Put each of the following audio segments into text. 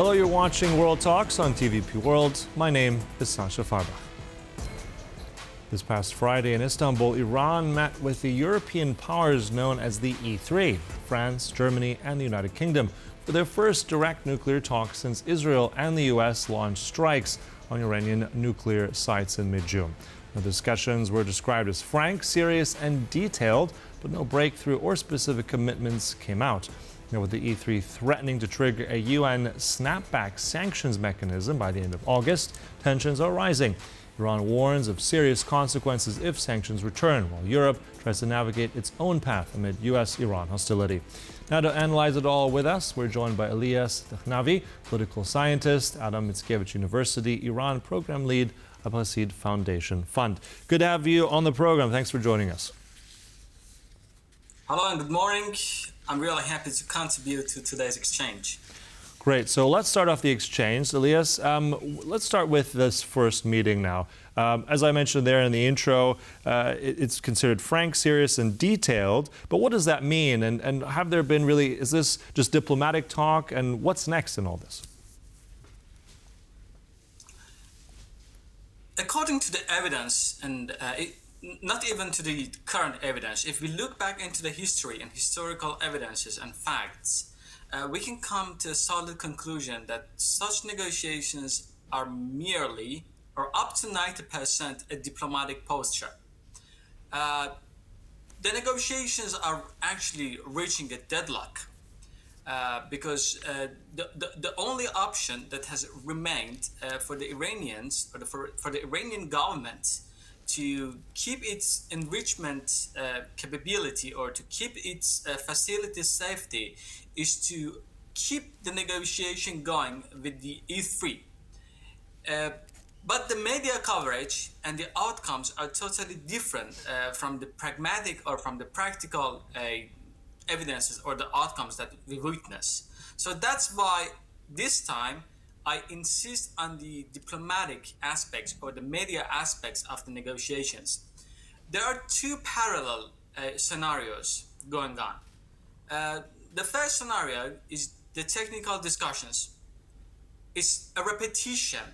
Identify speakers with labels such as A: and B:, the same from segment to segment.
A: Hello, you're watching World Talks on TVP World. My name is Sasha Farbach. This past Friday in Istanbul, Iran met with the European powers known as the E3, France, Germany, and the United Kingdom, for their first direct nuclear talks since Israel and the U.S. launched strikes on Iranian nuclear sites in mid-June. The discussions were described as frank, serious, and detailed, but no breakthrough or specific commitments came out. Now, with the E3 threatening to trigger a UN snapback sanctions mechanism by the end of August, tensions are rising. Iran warns of serious consequences if sanctions return, while Europe tries to navigate its own path amid U.S. Iran hostility. Now, to analyze it all with us, we're joined by Ellias Dehnavi, political scientist, Adam Mickiewicz University, Iran program lead, Abbasid Foundation Fund. Good to have you on the program. Thanks for joining us.
B: Hello and good morning. I'm really happy to contribute to today's exchange.
A: Great. So let's start off the exchange. Elias, let's start with this first meeting now. As I mentioned there in the intro, it's considered frank, serious, and detailed. But what does that mean? And have there been really, is this just diplomatic talk? And what's next in all this?
B: According to the evidence, and not even to the current evidence, if we look back into the history and historical evidences and facts, we can come to a solid conclusion that such negotiations are merely, or up to 90%, a diplomatic posture. The negotiations are actually reaching a deadlock because the only option that has remained for the Iranians, or for the Iranian government, to keep its enrichment capability or to keep its facility safety is to keep the negotiation going with the E3. But the media coverage and the outcomes are totally different from the pragmatic or from the practical evidences or the outcomes that we witness. So that's why this time I insist on the diplomatic aspects or the media aspects of the negotiations. There are two parallel scenarios going on. The first scenario is the technical discussions. It's a repetition.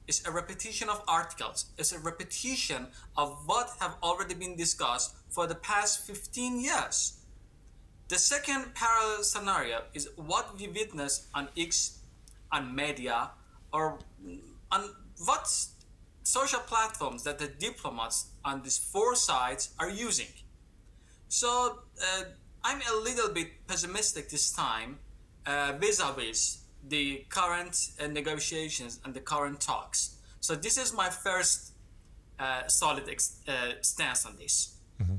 B: It's a repetition of articles. It's a repetition of what have already been discussed for the past 15 years. The second parallel scenario is what we witness on X, on media, or on what social platforms that the diplomats on these four sides are using. So I'm a little bit pessimistic this time vis-a-vis the current negotiations and the current talks. So this is my first solid stance on this.
A: Mm-hmm.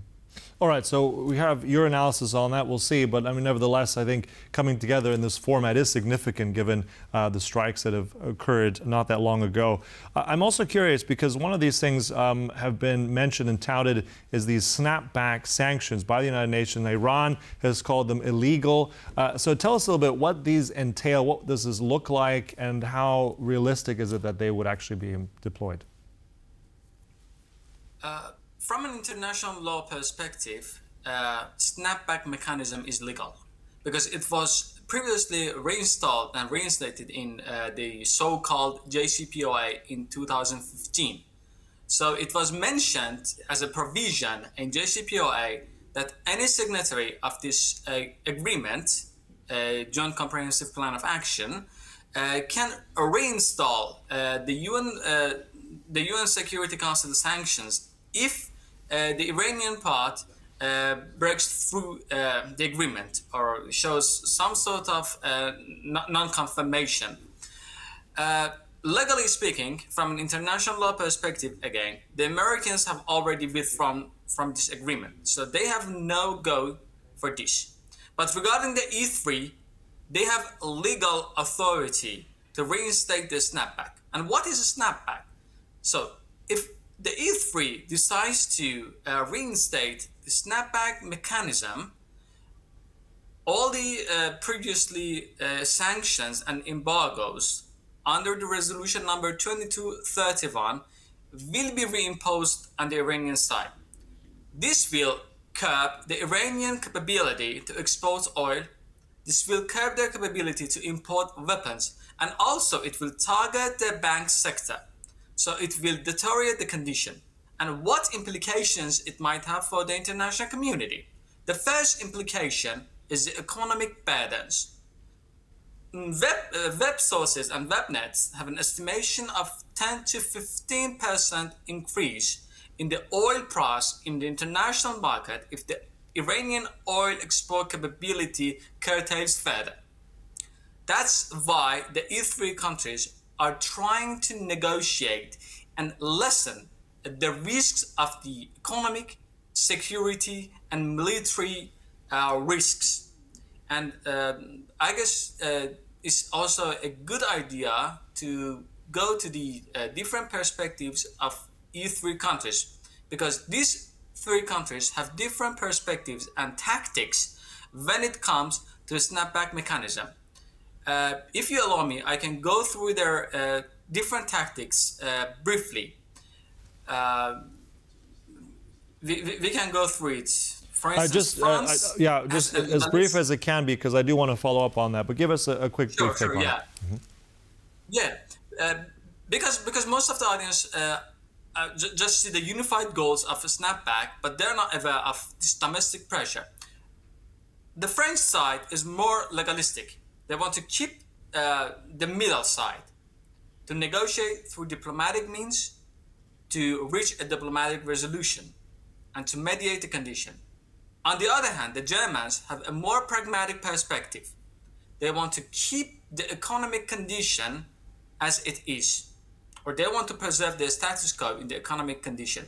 A: All right, so we have your analysis on that. We'll see. But I mean, nevertheless, I think coming together in this format is significant given the strikes that have occurred not that long ago. I'm also curious because one of these things have been mentioned and touted is these snapback sanctions by the United Nations. Iran has called them illegal. So tell us a little bit what these entail, what does this look like, and how realistic is it that they would actually be deployed?
B: From an international law perspective, snapback mechanism is legal because it was previously reinstalled and reinstated in the so-called JCPOA in 2015. So it was mentioned as a provision in JCPOA that any signatory of this agreement, Joint Comprehensive Plan of Action, can reinstall the UN Security Council sanctions if the Iranian part breaks through the agreement or shows some sort of non-confirmation. Legally speaking, from an international law perspective, again, the Americans have already withdrawn from this agreement, so they have no go for this. But regarding the E3, they have legal authority to reinstate the snapback. And what is a snapback? So if the E3 decides to reinstate the snapback mechanism, all the previously sanctions and embargoes under the resolution number 2231 will be reimposed on the Iranian side. This will curb the Iranian capability to export oil. This will curb their capability to import weapons. And also, it will target the bank sector. So it will deteriorate the condition. And what implications it might have for the international community? The first implication is the economic burdens. Web sources and web nets have an estimation of 10 to 15% increase in the oil price in the international market if the Iranian oil export capability curtails further. That's why the E3 countries are trying to negotiate and lessen the risks of the economic, security, and military risks. And I guess it's also a good idea to go to the different perspectives of E3 countries, because these three countries have different perspectives and tactics when it comes to a snapback mechanism. If you allow me, I can go through their different tactics briefly. Uh, we can go through it. For instance, France.
A: Just as brief as it can, because I do want to follow up on that. But give us a quick brief take on it. Mm-hmm.
B: Yeah, because most of the audience just see the unified goals of a snapback, but they're not aware of this domestic pressure. The French side is more legalistic. They want to keep the middle side, to negotiate through diplomatic means, to reach a diplomatic resolution, and to mediate the condition. On the other hand, the Germans have a more pragmatic perspective. They want to keep the economic condition as it is, or they want to preserve the status quo in the economic condition.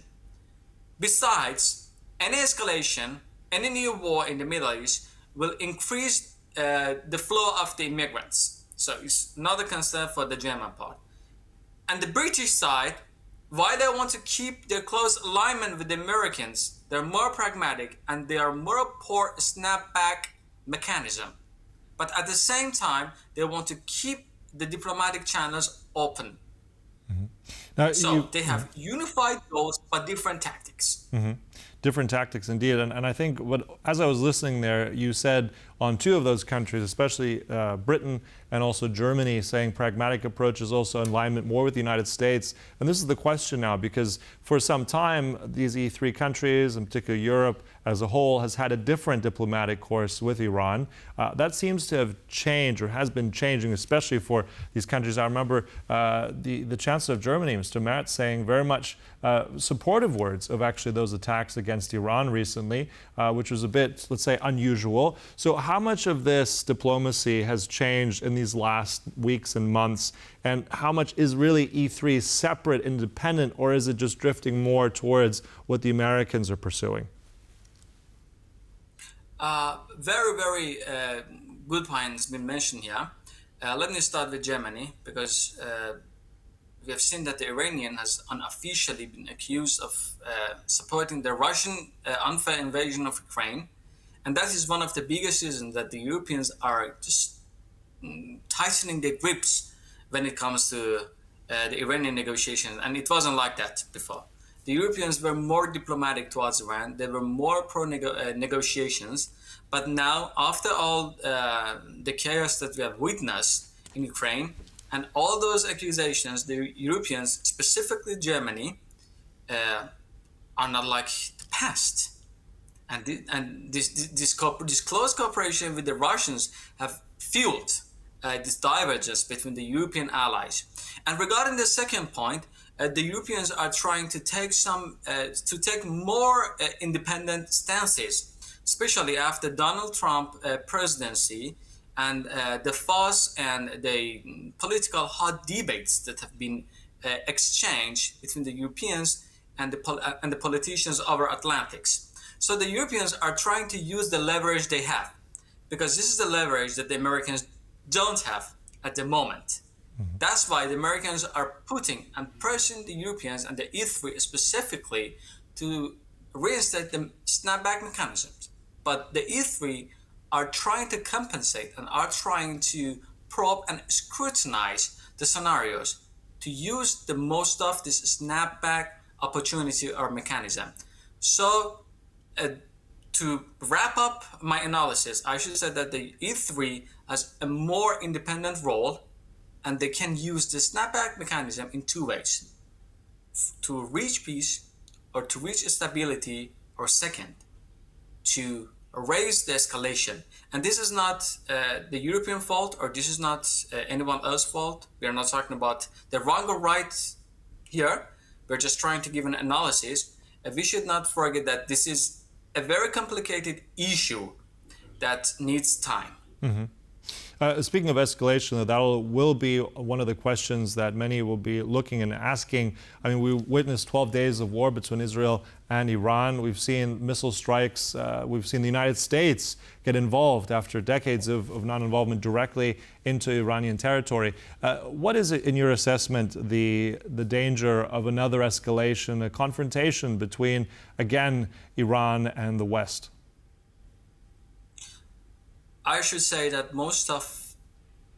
B: Besides, any escalation, any new war in the Middle East will increase the flow of the immigrants. So it's another concern for the German part. And the British side, while they want to keep their close alignment with the Americans, they're more pragmatic and they are more for a snapback mechanism. But at the same time, they want to keep the diplomatic channels open.
A: Mm-hmm. Now,
B: they have unified goals but different tactics.
A: Mm-hmm. Different tactics indeed. And I think as I was listening there, you said on two of those countries, especially Britain and also Germany, saying pragmatic approach is also in alignment more with the United States. And this is the question now, because for some time, these E3 countries, in particular Europe as a whole, has had a different diplomatic course with Iran. That seems to have changed, or has been changing, especially for these countries. I remember the Chancellor of Germany, Mr. Merz, saying very much supportive words of actually those attacks against Iran recently, which was a bit, let's say, unusual. So how much of this diplomacy has changed in these last weeks and months, and how much is really E3 separate, independent, or is it just drifting more towards what the Americans are pursuing?
B: Very, very good points been mentioned here. Let me start with Germany, because we have seen that the Iranian has unofficially been accused of supporting the Russian unfair invasion of Ukraine. And that is one of the biggest reasons that the Europeans are just tightening their grips when it comes to the Iranian negotiations. And it wasn't like that before. The Europeans were more diplomatic towards Iran. They were more pro-negotiations. But now, after all the chaos that we have witnessed in Ukraine, and all those accusations, the Europeans, specifically Germany, are not like the past. And this close cooperation with the Russians have fueled this divergence between the European allies. And regarding the second point, the Europeans are trying to take more independent stances, especially after Donald Trump presidency and the fuss and the political hot debates that have been exchanged between the Europeans and the politicians over Atlantics. So the Europeans are trying to use the leverage they have, because this is the leverage that the Americans don't have at the moment. Mm-hmm. That's why the Americans are putting and pressing the Europeans and the E3 specifically to reinstate the snapback mechanisms. But the E3 are trying to compensate and are trying to probe and scrutinize the scenarios to use the most of this snapback opportunity or mechanism. So to wrap up my analysis, I should say that the E3 has a more independent role and they can use the snapback mechanism in two ways: to reach peace or to reach stability, or second, to raise the escalation. And this is not the European fault, or this is not anyone else's fault. We are not talking about the wrong or right here. We're just trying to give an analysis. We should not forget that this is a very complicated issue that needs time.
A: Speaking of escalation, that will be one of the questions that many will be looking and asking. I mean, we witnessed 12 days of war between Israel and Iran. We've seen missile strikes. We've seen the United States get involved after decades of non-involvement directly into Iranian territory. What is it, in your assessment, the danger of another escalation, a confrontation between, again, Iran and the West?
B: I should say that most of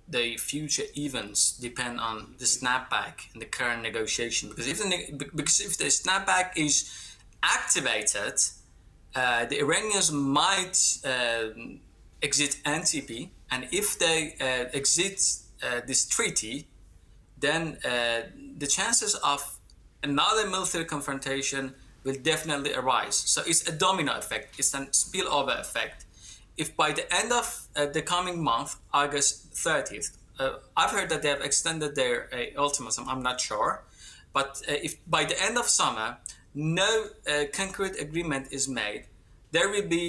B: the future events depend on the snapback in the current negotiation. Because if the snapback is activated, the Iranians might exit NTP, and if they exit this treaty, then the chances of another military confrontation will definitely arise. So it's a domino effect, it's a spillover effect. If by the end of the coming month, August 30th, I've heard that they have extended their ultimatum, I'm not sure, but if by the end of summer, no concrete agreement is made, there will be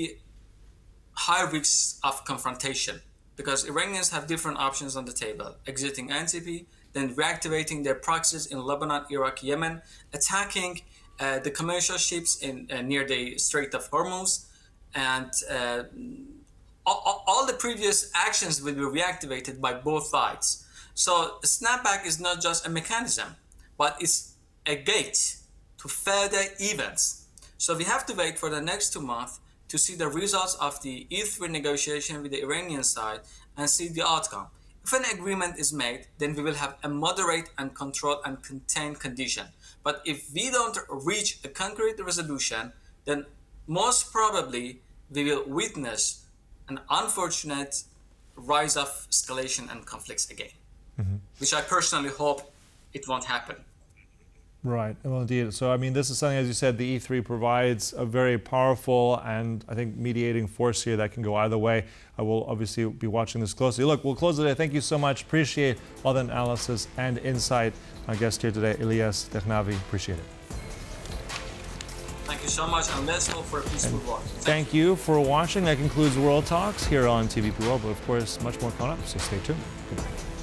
B: high risks of confrontation, because Iranians have different options on the table: exiting NTP, then reactivating their proxies in Lebanon, Iraq, Yemen, attacking the commercial ships near the Strait of Hormuz, and all the previous actions will be reactivated by both sides. So the snapback is not just a mechanism, but it's a gate to further events. So we have to wait for the next 2 months to see the results of the E3 negotiation with the Iranian side and see the outcome. If an agreement is made, then we will have a moderate and controlled and contained condition. But if we don't reach a concrete resolution, then most probably we will witness an unfortunate rise of escalation and conflicts again, which I personally hope it won't happen.
A: Right. Well, indeed. So, I mean, this is something, as you said, the E3 provides a very powerful and, I think, mediating force here that can go either way. I will obviously be watching this closely. Look, we'll close today. Thank you so much. Appreciate all the analysis and insight. My guest here today, Ellias Dehnavi. Appreciate it.
B: Thank you so much, and let's hope for a peaceful war.
A: Thank you for watching. That concludes World Talks here on TVP World, but of course, much more coming up, so stay tuned. Goodbye.